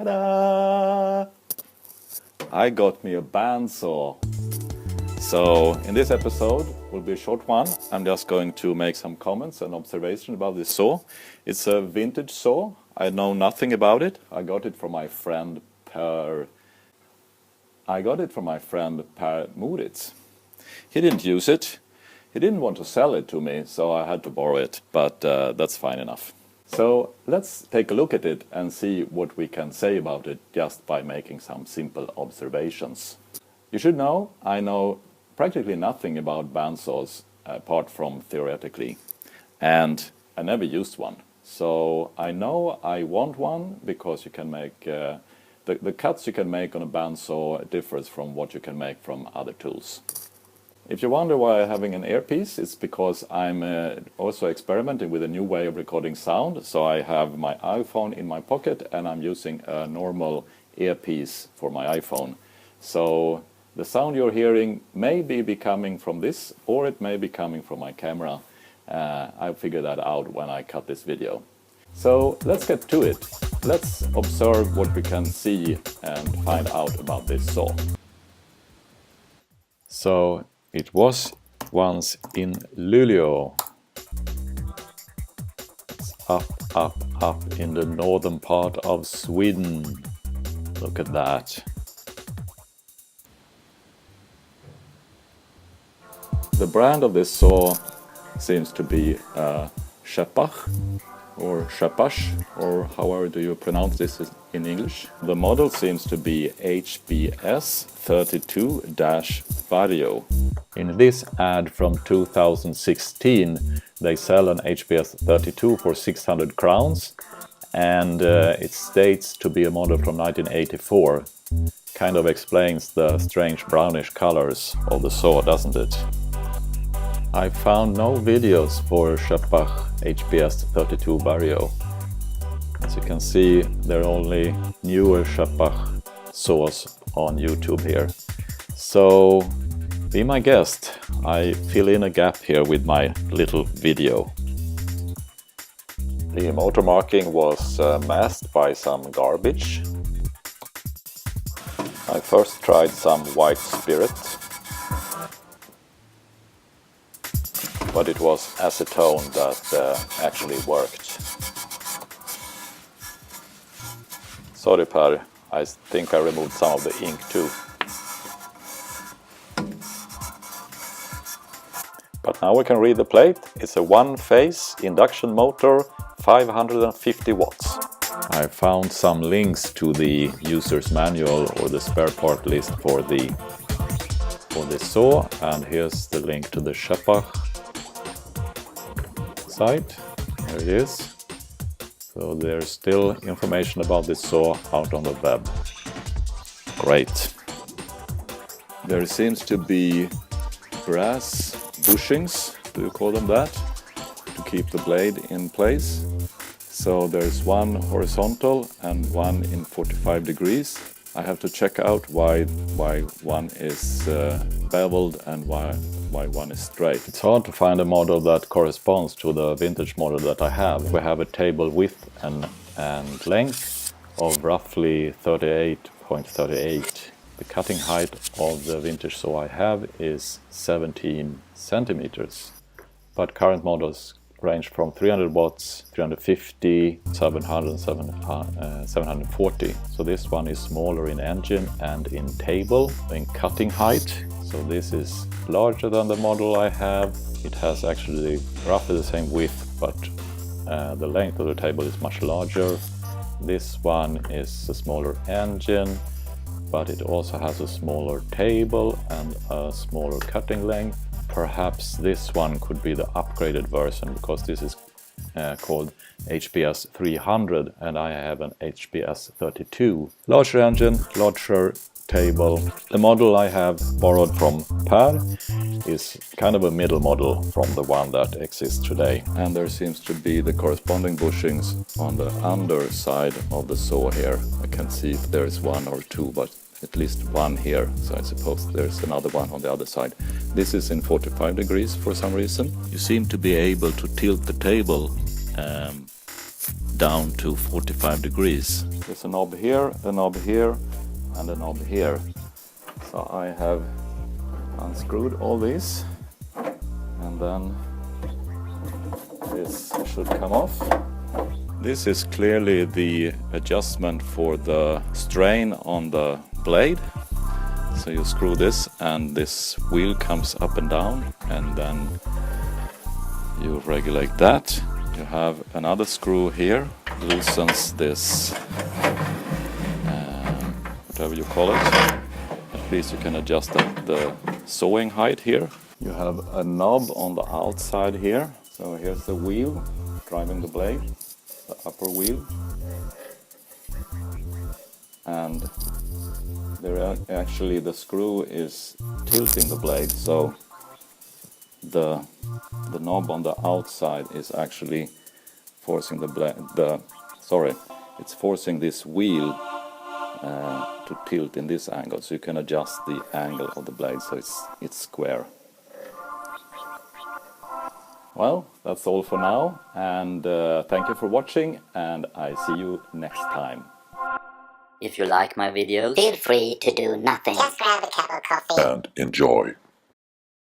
Ta-da! I got me a bandsaw. So in this episode will be a short one. I'm just going to make some comments and observations about this saw. It's a vintage saw. I know nothing about it. I got it from my friend Per Moritz. He didn't use it. He didn't want to sell it to me, so I had to borrow it, but that's fine enough. So let's take a look at it and see what we can say about it just by making some simple observations. You should know, I know practically nothing about bandsaws apart from theoretically, and I never used one. So I know I want one because you can make, the cuts you can make on a bandsaw differs from what you can make from other tools. If you wonder why I'm having an earpiece, it's because I'm also experimenting with a new way of recording sound. So I have my iPhone in my pocket and I'm using a normal earpiece for my iPhone. So the sound you're hearing may be coming from this, or it may be coming from my camera. I'll figure that out when I cut this video. So let's get to it. Let's observe what we can see and find out about this saw. So it was once in Luleå. It's up in the northern part of Sweden. Look at that. The brand of this saw seems to be Scheppach or Scheppach, or however do you pronounce this in English. The model seems to be HBS 32-vario. In this ad from 2016 they sell an HBS 32 for 600 crowns, and it states to be a model from 1984. Kind of explains the strange brownish colors of the saw, doesn't it? I found no videos for Scheppach HBS 32 vario. As you can see, there are only newer Scheppach saws on YouTube here. So be my guest. I fill in a gap here with my little video. The motor marking was masked by some garbage. I first tried some white spirit, but it was acetone that actually worked. Sorry Per, I think I removed some of the ink too. But now we can read the plate. It's a one-phase induction motor, 550 watts. I found some links to the user's manual or the spare part list for this saw, and here's the link to the Scheppach site. Here it is. So there's still information about this saw out on the web. Great. There seems to be brass bushings, do you call them that, to keep the blade in place. So there's one horizontal and one in 45 degrees. I have to check out why one is beveled and why one is straight. It's hard to find a model that corresponds to the vintage model that I have. We have a table width and length of roughly 38.38. The cutting height of the vintage saw I have is 17 centimeters. But current models range from 300 watts, 350, 700, 740. So this one is smaller in engine and in table, in cutting height. So this is larger than the model I have. It has actually roughly the same width, but the length of the table is much larger. This one is a smaller engine, but it also has a smaller table and a smaller cutting length. Perhaps this one could be the upgraded version, because this is called HBS 300 and I have an HBS 32. Larger engine, larger table. The model I have borrowed from Per is kind of a middle model from the one that exists today. And there seems to be the corresponding bushings on the underside of the saw here. I can see if there is one or two, but at least one here, so I suppose there's another one on the other side. This is in 45 degrees for some reason. You seem to be able to tilt the table down to 45 degrees. There's a knob here, a knob here, and a knob here. So I have unscrewed all these, and then this should come off. This is clearly the adjustment for the strain on the blade. So you screw this and this wheel comes up and down, and then you regulate that. You have another screw here, loosens this, whatever you call it. At least you can adjust the sawing height here. You have a knob on the outside here. So here's the wheel driving the blade, the upper wheel. And there actually the screw is tilting the blade, so the knob on the outside is actually forcing the blade. It's forcing this wheel to tilt in this angle, so you can adjust the angle of the blade so it's square. Well, that's all for now, and thank you for watching, and I see you next time. If you like my videos, feel free to do nothing. Just grab a cup of coffee and enjoy.